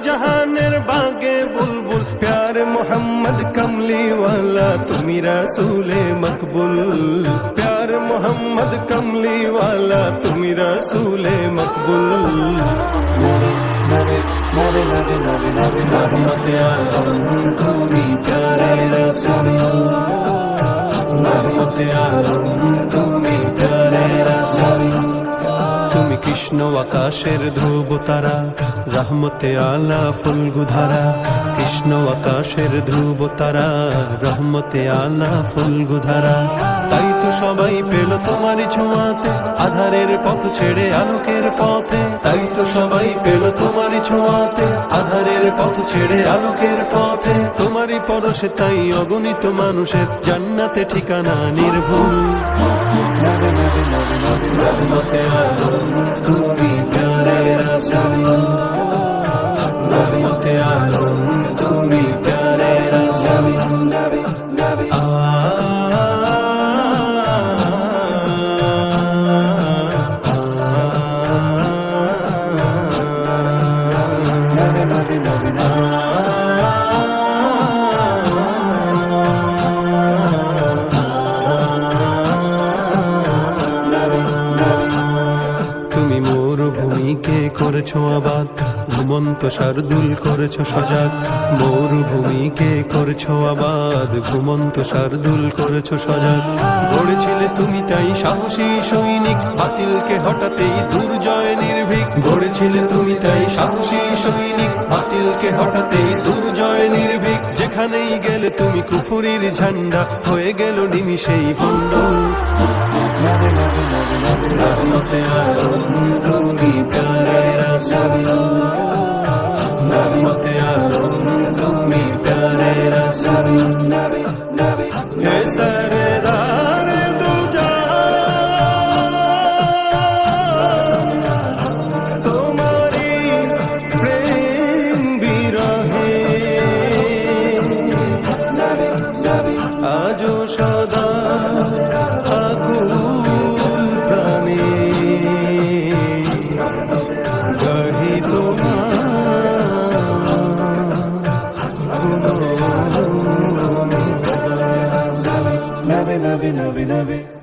জাহানের বাগে বুলবুল প্যারে মোহাম্মদ কমলি ওয়ালা তুমি রসুলে মকবুল প্যারে মোহাম্মদ কমলি ওয়ালা তুমি রসুলে মকবুল রহমতে আলম তুমি প্যারে রসুল রহমতে আলম তুমি প্যারে রসুল তুমি কৃষ্ণ আকাশের ধ্রুব তারা রহমতে আলা ফুলগুধারা কৃষ্ণ আকাশের ধ্রুব তারা রহমতে আলা ফুলগুধারা তাই তো সবাই পেল তোমারই ছোঁয়াতে আধারের পথ ছেড়ে আলোকের পথে তাই তো সবাই পেল তোমারই ছোঁয়াতে আধারের পথ ছেড়ে আলোকের পথে তোমারই পরশে তাই অগণিত মানুষের জান্নাতে ঠিকানা নির্ভুল রহমতে আলম তুমি প্যারে রসুল রহমতে আলম তুমি প্যারে রসুল তুমি মরুভূমিকে করেছো আবাদ ঘুমন্ত শার্দুল করেছো সজাগ মরুভূমিকে করেছো আবাদ ঘুমন্ত শার্দুল করেছো সজাগ গড়েছিলে তুমি তাই সাহসী সৈনিক বাতিলকে হঠাতেই দুর্জয় নির্ভীক গড়েছিলে তুমি তাই সাহসী সৈনিক বাতিলকে হঠাতেই দুর্জয় নির্ভীক যেখানেই গেলে তুমি কুফুরির ঝান্ডা হয়ে গেল নিমিষেই ভণ্ড রহমতে আলম তুমি প্যারে রসুল রহমতে আলম তুমি প্যারে রসুল হে সরদার দো জাহান তোমারি প্রেম বিরহে আজো সদা আকুল প্রাণে গাহি তোমার Nabe